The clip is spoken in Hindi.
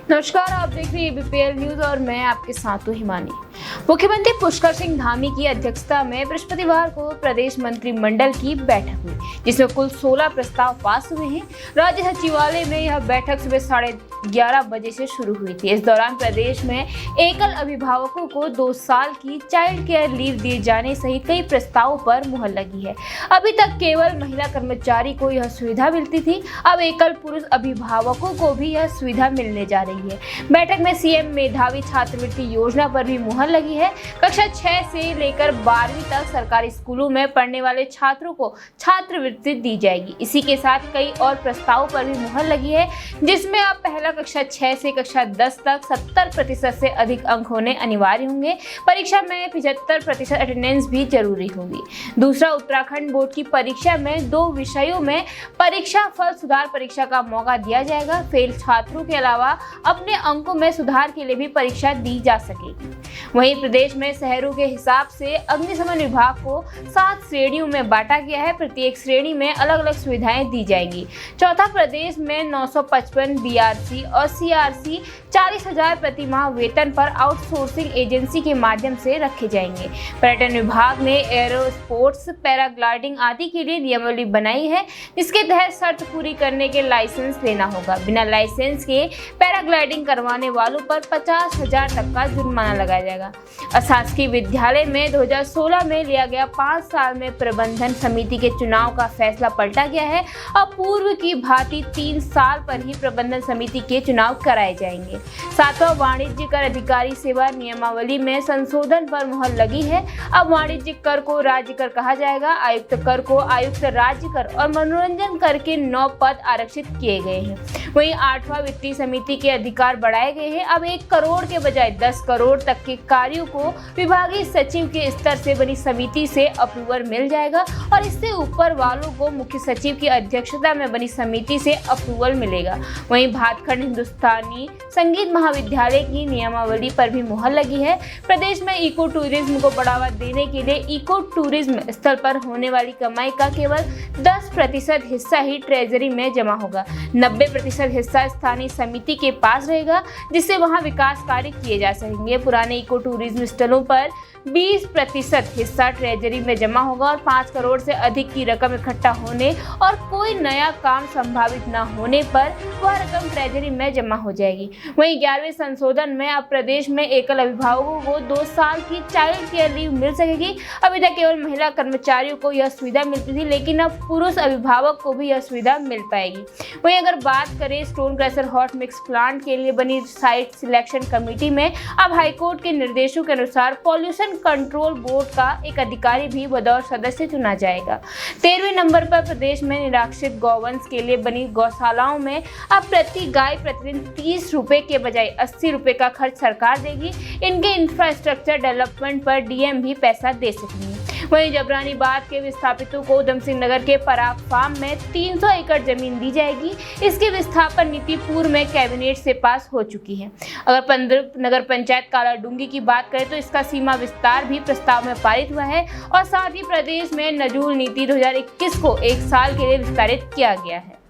नमस्कार, आप देख रहे हैं एबीपीएल न्यूज और मैं आपके साथ हूं हिमानी। मुख्यमंत्री पुष्कर सिंह धामी की अध्यक्षता में बृहस्पतिवार को प्रदेश मंत्रिमंडल की बैठक हुई, जिसमें कुल 16 प्रस्ताव पास हुए हैं। राज्य सचिवालय में यह बैठक सुबह 11:30 बजे से शुरू हुई थी। इस दौरान प्रदेश में एकल अभिभावकों को 2 साल की चाइल्ड केयर लीव दिए जाने सहित कई प्रस्तावों पर मुहर लगी है। अभी तक केवल महिला कर्मचारी को यह सुविधा मिलती थी, अब एकल पुरुष अभिभावकों को भी यह सुविधा मिलने जा रही है। बैठक में सीएम मेधावी छात्रवृत्ति योजना पर भी मुहर लगी है। कक्षा 6 से लेकर 12वीं तक सरकारी स्कूलों में पढ़ने वाले छात्रों को छात्रवृत्ति दी जाएगी। इसी के साथ कई और प्रस्तावों पर भी मुहर लगी है, जिसमें अब पहला कक्षा 6 से कक्षा 10 तक 70% से अधिक अंक होने अनिवार्य होंगे। परीक्षा में 75% अटेंडेंस भी जरूरी होगी। दूसरा, उत्तराखंड बोर्ड की परीक्षा में 2 विषयों में परीक्षा फल सुधार परीक्षा का मौका दिया जाएगा। फेल छात्रों के अलावा अपने अंकों में सुधार के लिए भी परीक्षा दी जा सकेगी। वहीं प्रदेश में शहरों के हिसाब से अग्निशमन विभाग को 7 श्रेणियों में बांटा गया है। प्रत्येक श्रेणी में अलग अलग सुविधाएं दी जाएंगी। चौथा, प्रदेश में 955 बीआरसी और सीआरसी 40,000 प्रति माह वेतन पर आउटसोर्सिंग एजेंसी के माध्यम से रखे जाएंगे। पर्यटन विभाग ने एरो स्पोर्ट्स, पैराग्लाइडिंग आदि के लिए नियमावली बनाई है, जिसके तहत शर्त पूरी करने के लाइसेंस लेना होगा। बिना लाइसेंस के पैराग्लाइडिंग करवाने वालों पर 50,000 तक का जुर्माना लगाया जाएगा। अशासकीय विद्यालय में 2016 में लिया गया 5 साल में प्रबंधन समिति के चुनाव का फैसला पलटा गया है। अब पूर्व की भांति 3 साल पर ही प्रबंधन समिति के चुनाव कराए जाएंगे। 7वां, वाणिज्य कर अधिकारी सेवा नियमावली में संशोधन पर मुहर लगी है। अब वाणिज्यिक कर को राज्य कर कहा जाएगा। आयुक्त कर को आयुक्त राज्य कर और मनोरंजन कर के 9 पद आरक्षित किए गए हैं। वहीं 8वां, वित्तीय समिति के अधिकार बढ़ाए गए हैं। अब 1 करोड़ के बजाय 10 करोड़ तक के कार्यों को विभागीय सचिव के स्तर से बनी समिति से अप्रूवल मिल जाएगा और इससे ऊपर वालों को मुख्य सचिव की अध्यक्षता में बनी समिति से अप्रूवल मिलेगा। वहीं भातखंड हिंदुस्तानी संगीत महाविद्यालय की नियमावली पर भी मुहर लगी है। प्रदेश में इको टूरिज्म को बढ़ावा देने के लिए इको टूरिज्म स्थल पर होने वाली कमाई का केवल 10% हिस्सा ही ट्रेजरी में जमा होगा। 90% हिस्सा स्थानीय समिति के पास रहेगा, जिससे वहां विकास कार्य किए जा सकेंगे। पुराने इको टूरिज्म स्थलों पर 20% हिस्सा ट्रेजरी में जमा होगा और 5 करोड़ से अधिक की रकम इकट्ठा होने और कोई नया काम संभावित न होने पर वह रकम ट्रेजरी में जमा हो जाएगी। वहीं 11वें संशोधन में अब प्रदेश में एकल अभिभावकों को 2 साल की चाइल्ड केयर लीव मिल सकेगी। अभी तक केवल महिला कर्मचारियों को यह सुविधा मिलती थी, लेकिन अब पुरुष अभिभावक को भी यह सुविधा मिल पाएगी। वहीं अगर बात करें stone crusher hot mix plant के लिए बनी साइट सिलेक्शन कमेटी में अब हाईकोर्ट के निर्देशों के अनुसार पॉल्यूशन कंट्रोल बोर्ड का एक अधिकारी भी बतौर सदस्य चुना जाएगा। 13वें नंबर पर प्रदेश में निराश्रित गौवंश के लिए बनी गौशालाओं में अब प्रति गाय प्रतिदिन 30 रुपए के बजाय 80 रुपए का खर्च सरकार देगी। इनके इंफ्रास्ट्रक्चर डेवलपमेंट पर डीएम भी पैसा दे सकेंगे। वहीं जबरानीबाद के विस्थापितों को उधम सिंह नगर के पराग फार्म में 300 एकड़ जमीन दी जाएगी। इसकी विस्थापन नीति पूर्व में कैबिनेट से पास हो चुकी है। अगर पंद्रह नगर पंचायत कालाडूंगी की बात करें तो इसका सीमा विस्तार भी प्रस्ताव में पारित हुआ है और साथ ही प्रदेश में नजूल नीति 2021 को 1 साल के लिए विस्तारित किया गया है।